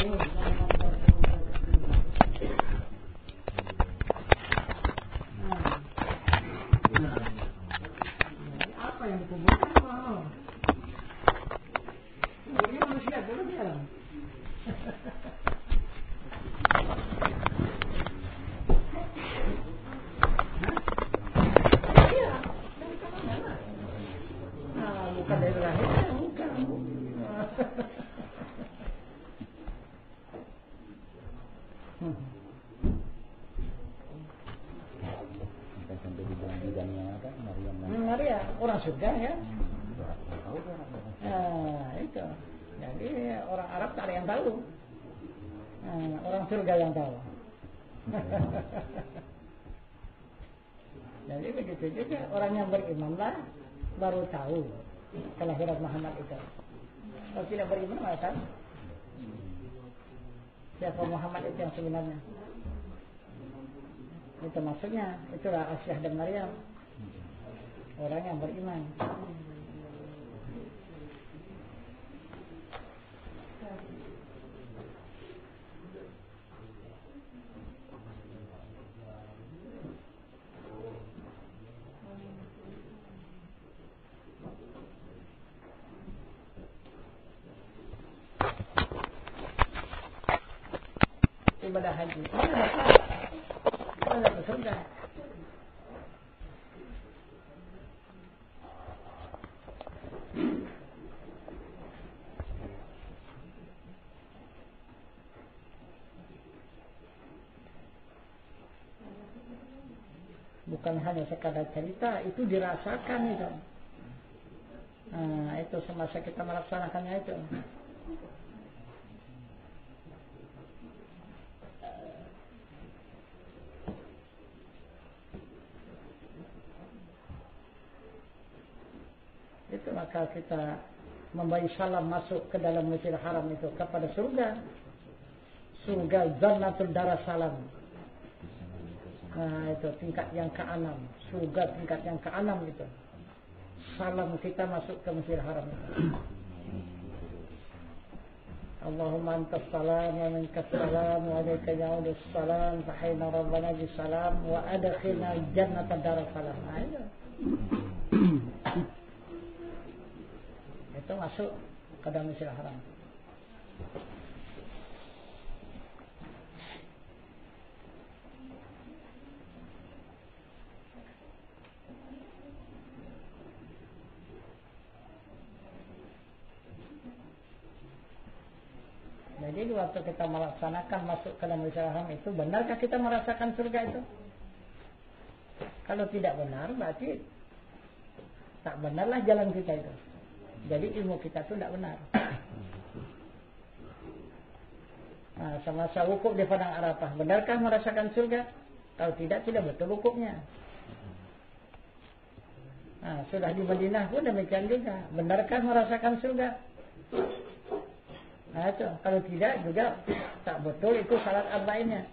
Apa yang dikuburkan mau? Ini manusia dulu dia. Bukan dari lahirnya, bukan. Sampai dibilang bidangnya apa? Maria, orang surga ya. Itu. Jadi orang Arab tak ada yang tahu. Orang surga yang tahu. Jadi begitu juga orang yang beriman lah baru tahu kelahiran Muhammad itu. Kalau tidak beriman mana tahu siapa Muhammad itu yang sebenarnya. Itu maksudnya, itulah Aisyah dan Maryam, orang yang beriman. Ibadah haji, mana ke surga? Bukan hanya sekadar cerita, itu dirasakan itu. Itu semasa kita melaksanakannya itu. Itu maka kita memberi salam masuk ke dalam Masjidil Haram itu kepada surga. Surga Jannatul Darussalam. Itu tingkat yang ke-6. Surga tingkat yang ke-6 itu. Salam kita masuk ke Masjidil Haram itu. Allahumma antas salam wa minkas salam wa alayka ya'udus salam fa hayna rabbana bis salam wa adkhilna Jannatul Darussalam. Itu. Itu masuk ke dalam Masjidil Haram. Jadi waktu kita melaksanakan masuk ke dalam Masjidil Haram itu, benarkah kita merasakan surga itu? Kalau tidak benar, berarti tak benarlah jalan kita itu. Jadi ilmu kita itu tidak benar. Semasa wukuf di Padang Arafah, benarkah merasakan surga? Kalau tidak, tidak betul wukufnya. Sudah di Madinah pun demikian juga. Benarkah merasakan surga? Itu. Kalau tidak juga tak betul itu salat arba'innya.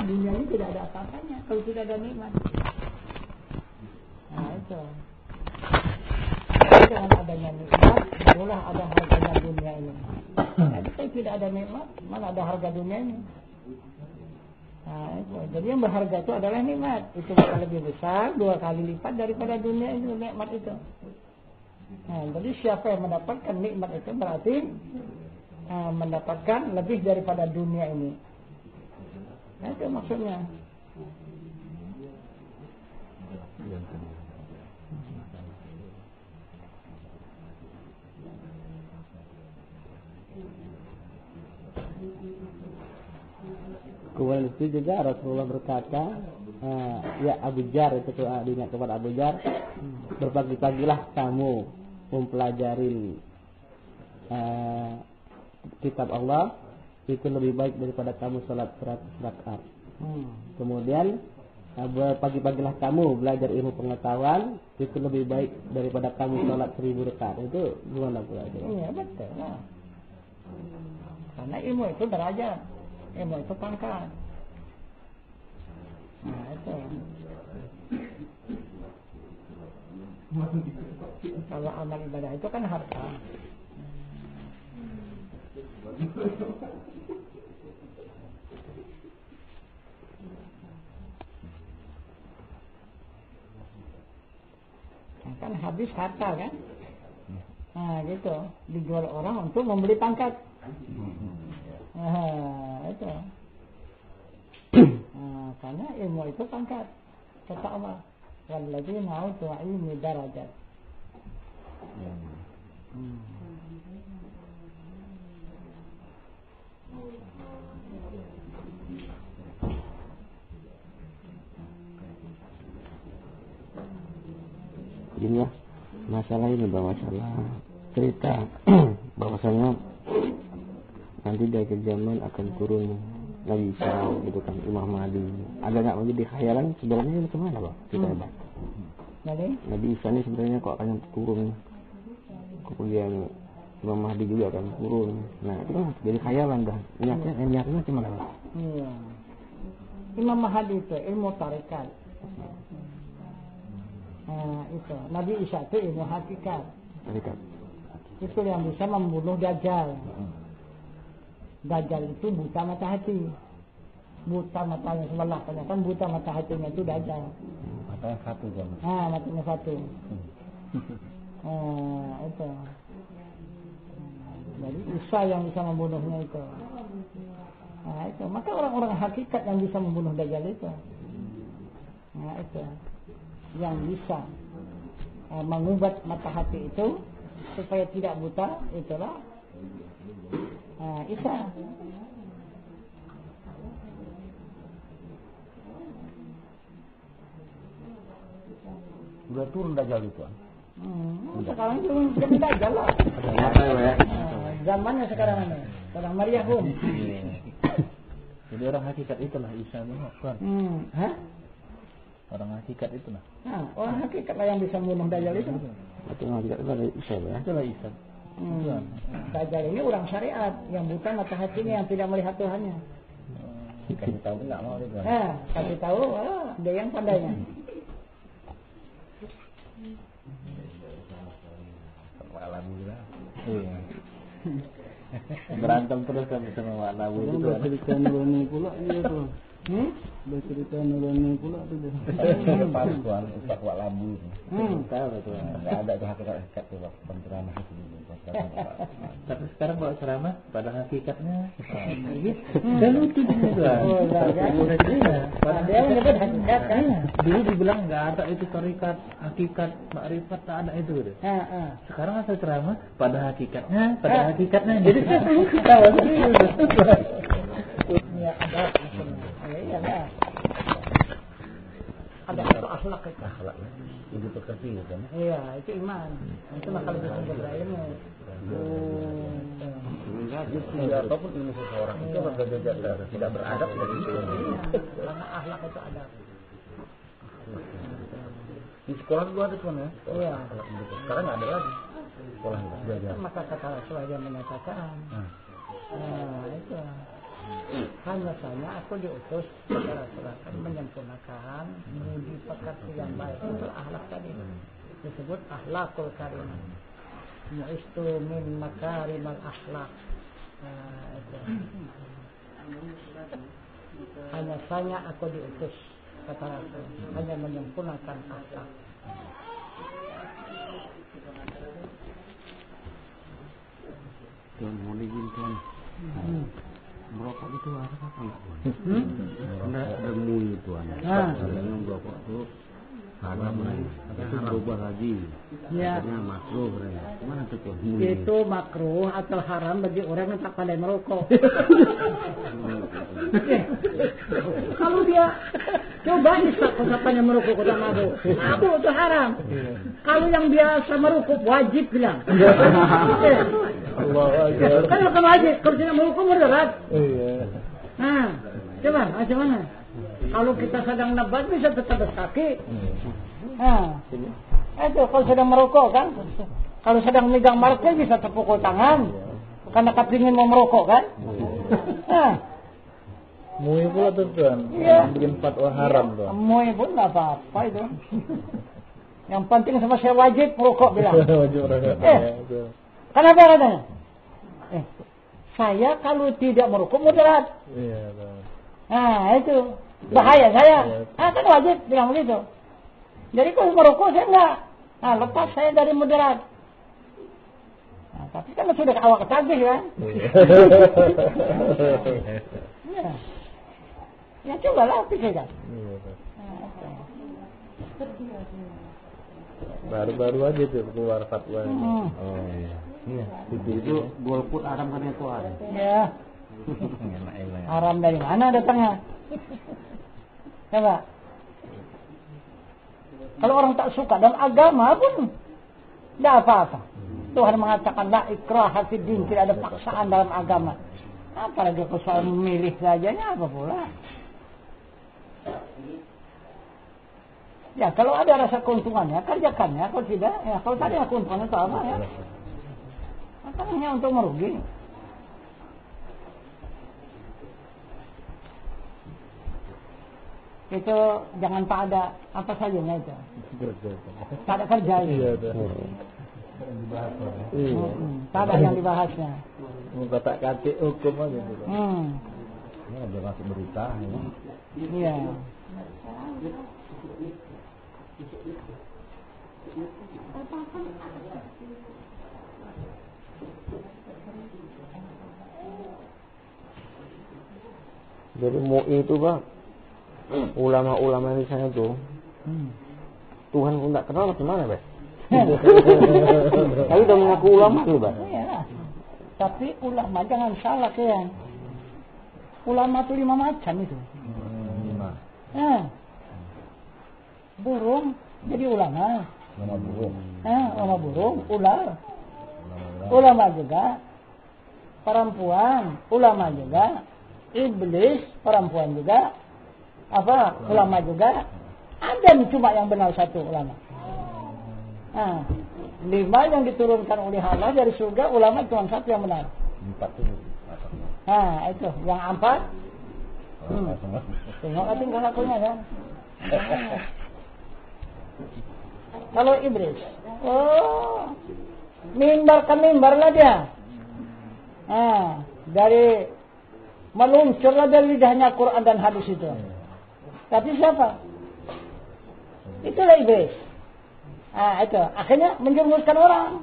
Dunia ini tidak ada apa-apanya kalau tidak ada nikmat. Itu. Dengan adanya nikmat, barulah ada harganya dunia ini. Jadi kalau tidak ada nikmat, mana ada harga dunia ini? Itu. Jadi yang berharga itu adalah nikmat. Itu bakal lebih besar, 2 kali lipat daripada dunia itu, nikmat itu. Jadi siapa yang mendapatkan nikmat itu berarti mendapatkan lebih daripada dunia ini. Itu maksudnya. Kemudian itu juga Rasulullah berkata, ya Abu Jar, itu diingat kepada Abu Jar, berpagi-pagilah kamu mempelajarin kitab Allah itu lebih baik daripada kamu sholat 100 rakaat. Kemudian pagi-pagilah kamu belajar ilmu pengetahuan itu lebih baik daripada kamu sholat 1000 rakaat. Itu gimana pula? Iya betul. Karena ilmu itu derajat, ilmu itu pangkat. Nah itu. Kalau amal ibadah itu kan harta. Kan habis harta kan? Nah gitu, dijual orang untuk membeli pangkat. Nah itu. Nah, karena ilmu itu pangkat. Kata Allah, walladzina utul ilmi darajat. Ini ya masalah ini Bang, masalah cerita bahwasanya nanti di akhir zaman akan turun Nabi Isa gitu kan, Imam Mahdi. Agak nggak menjadi khayalan sebenarnya ini kemana Bang? Kita Bang. Nabi Isa ini sebenarnya kok akan turun, kemudian Imam Mahdi juga akan turun. Nah itu kan jadi khayalan Bang. Niatnya gimana Bang? Iya. Imam Mahdi itu ilmu tarekat. Nah, itu Nabi Isa itu ilmu hakikat. Itu yang bisa membunuh Dajjal. Dajjal itu buta mata hati. Buta matanya sebelah, kan buta mata hatinya itu Dajjal. Matanya satu kan? Matanya satu. Itu. Jadi Isa yang bisa membunuhnya itu. Nah itu. Maka orang-orang hakikat yang bisa membunuh Dajjal itu. Nah itu. Yang bisa mengubat mata hati itu supaya tidak buta, itulah Isa. Udah turun Dajjal itu. Sekarang turun Dajjal lah. Zamannya sekarang ini. Sekarang Maryam. Jadi orang hakikat itulah Isa kan? Orang hakikat itulah. Orang hakikat lah yang bisa membunuh Dajjal itu. Orang hakikat itu adalah Isa ya. Itulah Isa. Dajjal ini orang syariat yang buta mata hatinya, yang tidak melihat Tuhannya. Kasih tahu enggak mau itu. Kasih tahu, dia yang pandainya. Alami lah. Berantem terus kan sama Wak Nabu itu. Cerita Nurani pula dia tuh. Udah cerita Nurani pula tuh dia. Pas tuan Ustaz Wak Labu. Tahu betul. Enggak ada tuh hakikat tuh penceramah itu. Tapi sekarang kalau ceramah pada hakikatnya dan lucu juga. Pada dia menyebut hakikat kan. Dulu dibilang enggak ada itu tarikat, hakikat, makrifat, tak ada itu deh. Sekarang asal ceramah pada hakikatnya. Jadi tahu ya ada. Iya ada. Ada itu akhlak itu. Itu pekerti kan? Iya, itu iman. Itu maka lebih sempurna ilmu. Apapun ilmu seseorang itu tidak beradab dari itu. Karena akhlak itu ada. Di sekolah dulu ada tuan ya? Iya. Sekarang nggak ada lagi sekolah belajar. Maka kata Rasulullah yang menyatakan. Itu. Hanya saja aku diutus kepada Rasulullah menyempurnakan budi pekerti yang baik. Itu akhlak tadi. Disebut akhlakul karimah. Mu'istu min makarimal akhlak. Itu. Hanya saja aku diutus kata Rasulullah hanya menyempurnakan akhlak. Tuan mau izin tuan. Merokok itu ada apa enggak? Ada mui tuan. Kalau merokok itu Haram itu berubah lagi. Ya. Akhirnya makruh. Gimana tuh? Itu makruh atau haram bagi orang yang tak pandai merokok. Kalau dia coba isap ucapannya merokok kota mabuk itu haram. Kalau yang biasa merokok wajib bilang. Kan bukan wajib, kalau tidak merokok mudarat. Nah, coba macam mana? Kalau kita sedang nebat bisa tetap berkaki. Nah, itu kalau sedang merokok kan. Kalau sedang megang marker bisa terpukul tangan. Karena kepingin mau merokok kan. Nah. Mui pula tuh kan. Iya. Bikin fatwa haram tuh. Mui pun nggak apa-apa itu. Yang penting sama saya wajib merokok bilang. Wajib merokok. Kenapa katanya? Saya kalau tidak merokok mudarat. Iya. Nah itu bahaya saya. Kan wajib bilang begitu. Jadi kalau merokok saya enggak. Nah lepas saya dari mudarat. Nah, tapi kan sudah awak ketagih kan. Ya. Ya cobalah pikirkan. Baru-baru aja tuh keluar fatwa. Oh iya. Iya. Itu golput haram kan itu ada. Ya. Haram dari mana datangnya? Coba. Kalau orang tak suka dan agama pun tidak apa-apa. Tuhan mengatakan la ikraha fid din, tidak ada paksaan dalam agama. Apalagi kalau soal memilih sajanya apa pula? Ya kalau ada rasa keuntungannya kerjakan ya, kalau tidak ya kalau tak ada keuntungannya itu apa ya? Apa hanya untuk merugi? Itu jangan tak ada apa sajanya itu. Tak ada kerja itu. Tak ada yang dibahasnya. Kata katik hukum aja gitu. Ini ada masuk berita ini. Iya. Jadi MUI itu Bang, ulama-ulama di sana tuh, Tuhan pun tak kenal gimana Bang? Tapi udah mengaku ulama tuh Bang. Iya. Tapi ulama jangan salah kan. Ulama itu 5 macam itu. Burung jadi ulama. Ulama burung, ular. Ulama juga. Perempuan, ulama juga. Iblis, perempuan juga. Ulama juga. Ada cuma yang benar satu ulama. 5 yang diturunkan oleh Allah dari surga, ulama cuma satu yang benar. 4 itu. Itu yang 4. Tengok tinggal lakunya kan. Kalau iblis, mimbar ke mimbar lah dia. Dari meluncurlah dari lidahnya Quran dan hadis itu. Tapi siapa? Itulah iblis. Itu akhirnya menjerumuskan orang.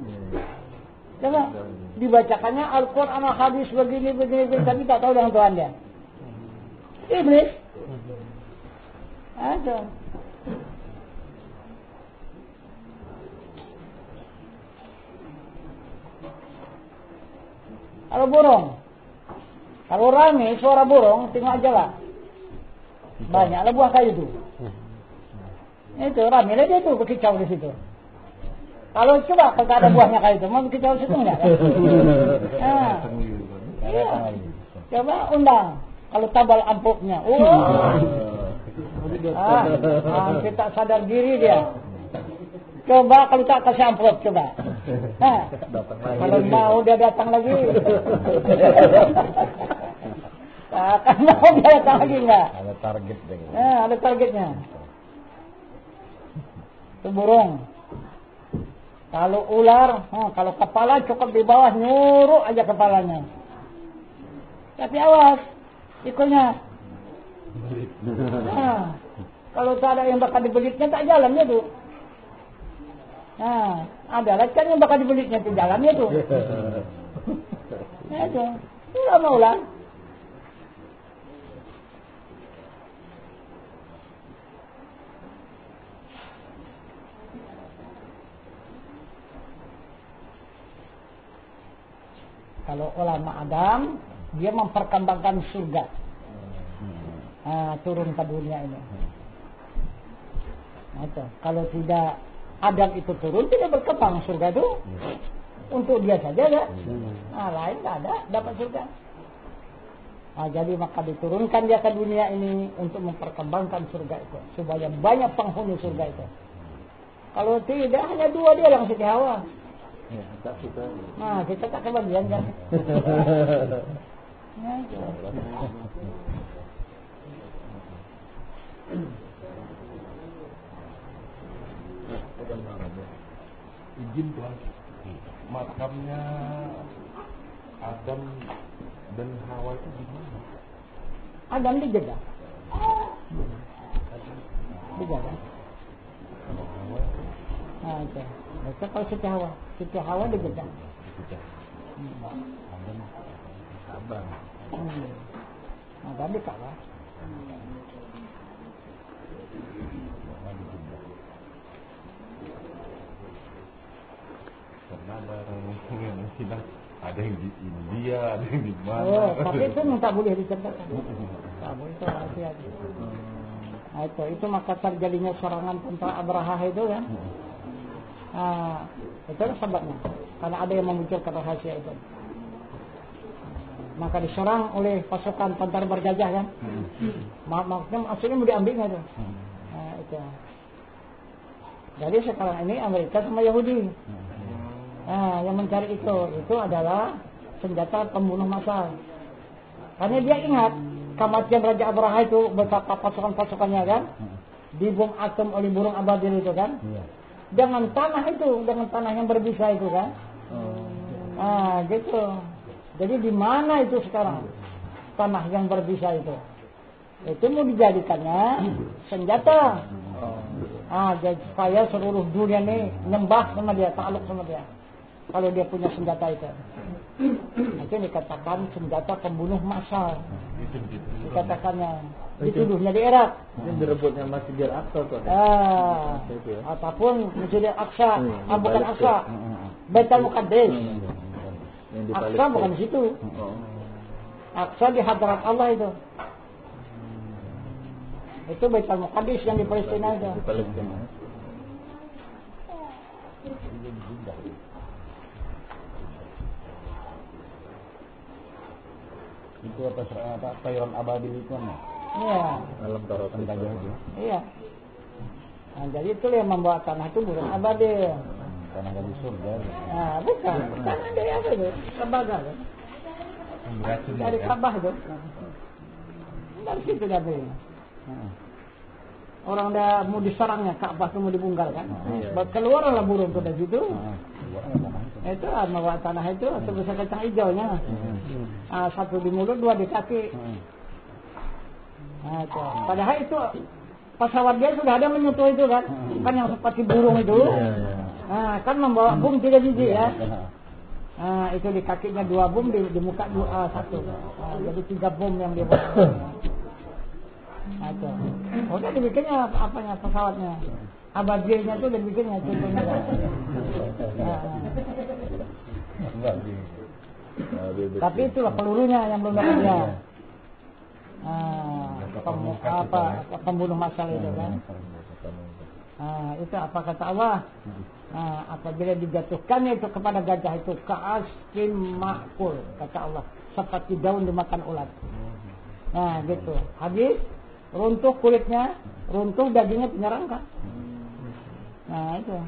Coba dibacakannya Al-Quran, hadis begini, tapi tak tahu dengan Tuhan dia. Iblis. Ada. Kalau burung, kalau rame suara burung, tengok aja lah. Banyaklah buah kayu itu. Itu rame lah dia tuh berkicau di situ. Kalau coba kalau tak ada buahnya kayu itu, mau berkicau di situ enggak? Iya. Coba undang. Kalau tabal amplopnya, kita sadar diri dia. Coba kalau tak kasih amplop, coba. Kalau mau dia datang lagi. Akan mau dia datang lagi enggak? Ada target deh. Ada targetnya. Itu burung. Kalau ular, kalau kepala cukup di bawah nyuruh aja kepalanya. Tapi awas. Ikulnya. Kalau tak ada yang bakal dibelitnya tak jalannya tuh. Ada kan yang bakal dibelitnya tuh jalannya tuh. Itu. Tidak mau lah. Kalau ulama Adam, dia memperkembangkan surga. Turun ke dunia ini. Nah, itu. Kalau tidak Adam itu turun, tidak berkembang surga itu. Untuk dia saja ya. Lain tidak ada dapat surga. Jadi maka diturunkan dia ke dunia ini untuk memperkembangkan surga itu, supaya banyak penghuni surga itu. Kalau tidak, hanya 2 dia yang Siti Hawa. Kita tak kebagian kan. Izin Tuhan, makamnya Adam dan Hawa itu di mana? Adam di Jeddah. Di Jeddah. Itu. Itu kalau Siti Hawa di Jeddah. Adam Abang. Adam di Ka'bah. Karena ada orang yang bilang ada yang di India, ada yang di mana. Tapi itu tak boleh diceritakan. Tak boleh, itu rahasia. Itu maka terjadinya serangan tentara Abraha itu kan. Itu sebabnya. Karena ada yang memunculkan rahasia itu. Maka diserang oleh pasukan tentara bergajah kan. Maksudnya mau diambilnya itu. Itu. Jadi sekarang ini Amerika sama Yahudi. Yang mencari itu adalah senjata pembunuh massal. Karena dia ingat kematian Raja Abraha itu betapa pasukan-pasukannya kan dibom atom oleh burung ababil itu kan. Dengan tanah yang berbisa itu kan. Gitu. Jadi di mana itu sekarang tanah yang berbisa itu? Itu mau dijadikannya senjata. Jadi supaya seluruh dunia ini nyembah sama dia, takluk sama dia. Kalau dia punya senjata itu. Itu dikatakan senjata pembunuh massal. Dikatakannya. Dituduhnya di Irak. Ini direbutnya Masjidil Aqsa tuh. Ataupun Masjidil Aqsa, bukan Aqsa. Baitul Muqaddas. Aqsa bukan di situ. Aqsa di hadrat Allah itu. Itu Baitul Muqaddas yang di Palestina itu. Di Palestina. Itu apa Tayron Ababil itu kan? Iya. Alam tarokan Gajah itu. Iya. Jadi itu yang membawa tanah itu burung ababil. Tanah dari surga. Bukan. Tanah dari apa itu? Tembaga kan? Dari Ka'bah itu. Dari situ dari. Orang dah mau diserangnya Ka'bah itu mau dibungkal kan. Keluarlah burung itu dari situ. Itu membawa tanah itu sebesar kacang hijaunya. Satu di mulut, 2 di kaki. Padahal itu pesawat dia sudah ada menyentuh itu kan. Kan yang seperti burung itu. Kan membawa bom 3 biji ya. Itu di kakinya 2 bom, di muka 1. Jadi 3 bom yang dia bawa. Udah dibikinnya apanya pesawatnya. Ababilnya tuh dibikinnya contohnya. Tapi itulah pelurunya yang belum dapat dia. Pembunuh massal itu kan. Itu apa kata Allah? Apabila dijatuhkannya itu kepada gajah itu ka'askin ma'kul, kata Allah, seperti daun dimakan ulat. Gitu. Habis runtuh kulitnya, runtuh dagingnya penyerangkan. Itu.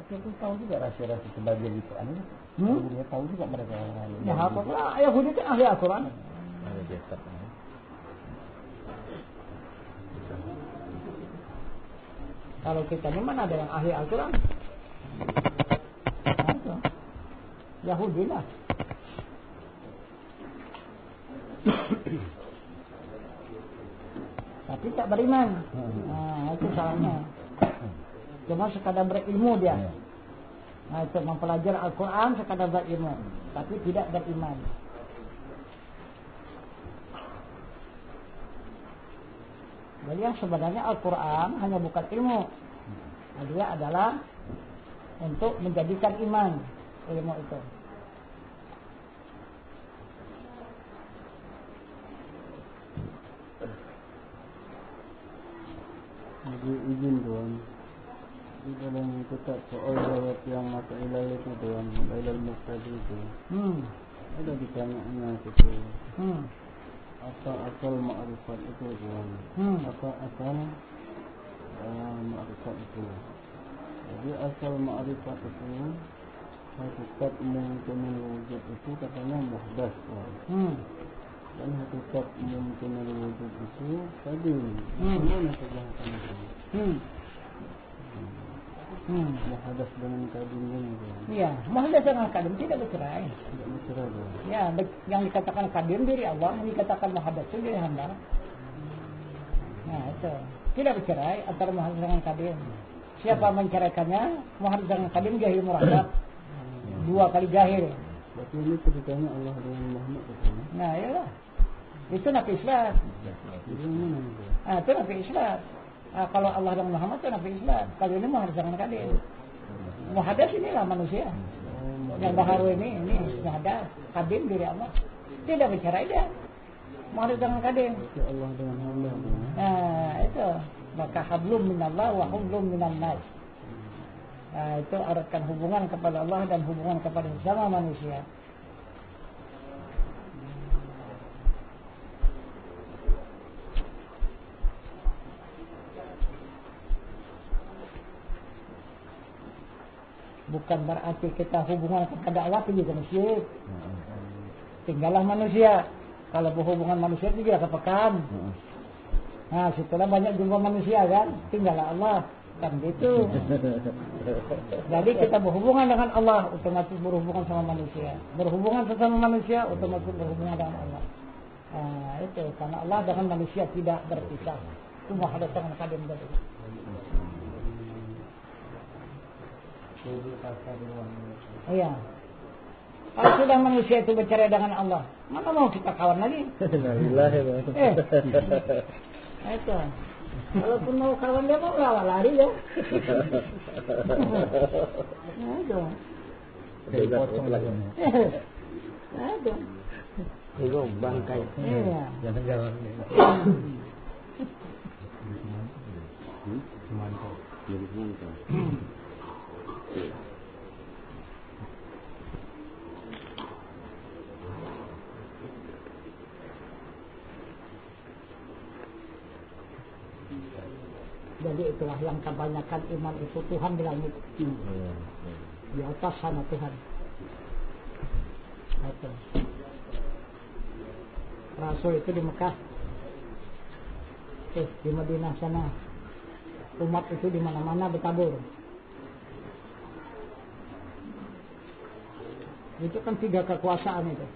Itu tahu juga rahasia-rahasia sebagian itu. Dia tahu juga mereka. Ya, apa Yahudi kan ahli Al-Quran. Kalau kita ini mana ada yang ahli Al-Quran? Yahudi lah. Tapi tak beriman. Itu salahnya. Cuma sekadar berilmu dia. Nah, itu mempelajari Al-Quran sekadar berilmu, tapi tidak beriman. Jadi yang sebenarnya Al-Quran hanya bukan ilmu, dia adalah untuk menjadikan iman ilmu itu. Jadi izin tuan, di dalam kitab soal jawab yang mata ilal itu tuan, ilal muqtadi itu, ada ditanyanya gitu. Apa asal ma'rifat itu tuan? Apa asal ma'rifat itu? Jadi asal ma'rifat itu, hakikat mungkinul wujud itu katanya muhdas tuan. Dan hakikat mungkinul wujud itu tadi bagaimana kejahatan itu? Muhdas dengan kadim ini tuan. Iya, muhdas dengan kadim tidak bercerai. Tidak bercerai tuan. Ya, yang dikatakan kadim diri Allah, yang dikatakan muhdas itu diri hamba. Nah, itu tidak bercerai antara muhdas dengan kadim. Siapa menceraikannya? Muhdas dengan kadim jahil murakab. 2 kali jahil. Berarti ini ceritanya Allah dengan Muhammad katanya. Nah, iyalah. Itu Nabi Islam. Jadi mana itu? Itu Nabi Islam. Kalau Allah dan Muhammad itu Nabi Islam. Kalau ini muhdas dengan kadim. Muhdas inilah manusia. Yang baharu ini muhdas. Kadim diri Allah. Tidak bercerai dia. Muhdas dengan kadim. Berarti Allah dengan hamba. Nah, itu. Maka hablum minallah wa hablum minan nas. Nah, itu eratkan hubungan kepada Allah dan hubungan kepada sesama manusia. Bukan berarti kita hubungan kepada Allah itu juga musyrik. Tinggallah manusia. Kalau berhubungan manusia itu juga kepekan. Nah, situlah banyak jumlah manusia kan. Tinggallah Allah. Kan gitu. Jadi kita berhubungan dengan Allah, otomatis berhubungan sama manusia. Berhubungan sesama manusia, otomatis berhubungan dengan Allah. Nah, itu. Karena Allah dengan manusia tidak berpisah. Itu muhdas dengan kadim tadi. Iya. Kalau sudah manusia itu bercerai dengan Allah, mana mau kita kawan lagi? Itu. Walaupun mau kawan dia mau lari ya. Aduh. Aduh. Itu bangkai. Iya. Jalan-jalan. Mantap. Mantap. Jadi itulah yang kebanyakan iman itu Tuhan di langit. Di atas sana Tuhan. Itu. Rasul itu di Mekah. Di Madinah sana. Umat itu di mana-mana bertabur. Itu kan 3 kekuasaan itu.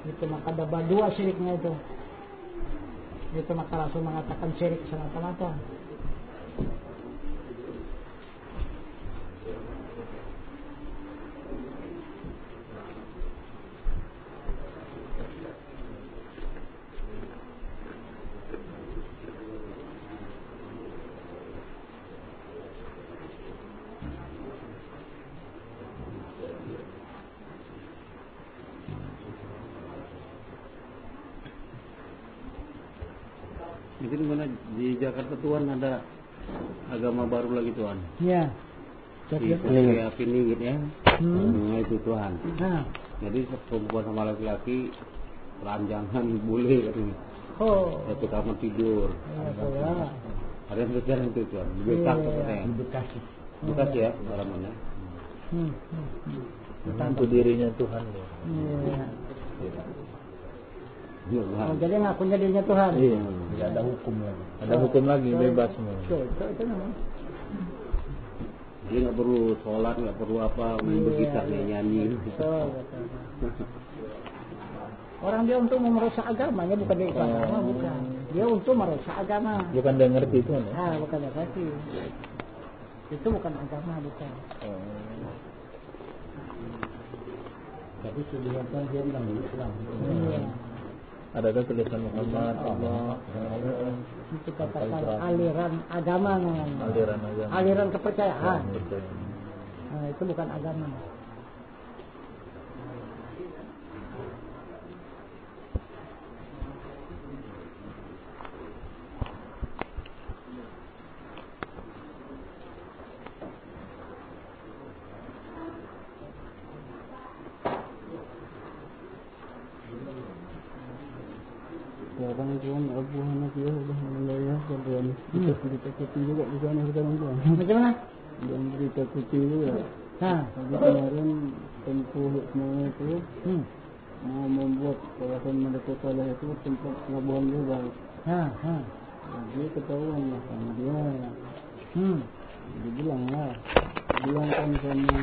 Itu maka ada 2 syiriknya itu. Itu maka Rasul mengatakan syirik semata-mata. Itu dimana di Jakarta Tuan ada agama baru lagi Tuan. Iya. Di api ninggit ya. Nah, itu Tuhan. Nah. Jadi perempuan sama laki-laki ranjangan boleh katanya. Oh. Satu kamar tidur. Ya. Ada yang sejarah itu Tuan. Di Bekasi katanya. Di Bekasi. Bekasi ya haramannya. Tentu dirinya Tuhan. Iya. Tuhan. Oh, jadi ngakunya dirinya Tuhan. Iya. Tidak ada hukum lagi. Ada hukum lagi bebas semua. Itu namanya. Dia nggak perlu sholat, nggak perlu apa, main bergitar nyanyi. Betul. Orang dia untuk memerusak agamanya, bukan dia ikut agama, bukan. Dia untuk merusak agama. Bukan dia ngerti itu kan ya? Ah, bukan dia ngerti. Itu bukan agama, bukan. Tapi kelihatan dia bilang Islam. Iya. Ada tulisan Muhammad, Allah, Itu katakan aliran agama namanya. aliran agama. Aliran kepercayaan. Betul. Nah, itu bukan agama. Sekarang tuan Abu Hanafiah sudah melayahkan tuan. Kita berita juga di sana sekarang tuan. Macam mana? Dan berita putih juga. Nah, Tapi kemarin tempuh semuanya itu mau membuat kawasan Merdeka Salah itu tempat pelabuhan juga. Dia ketahuan lah sama dia. Dia bilang lah, bilangkan sama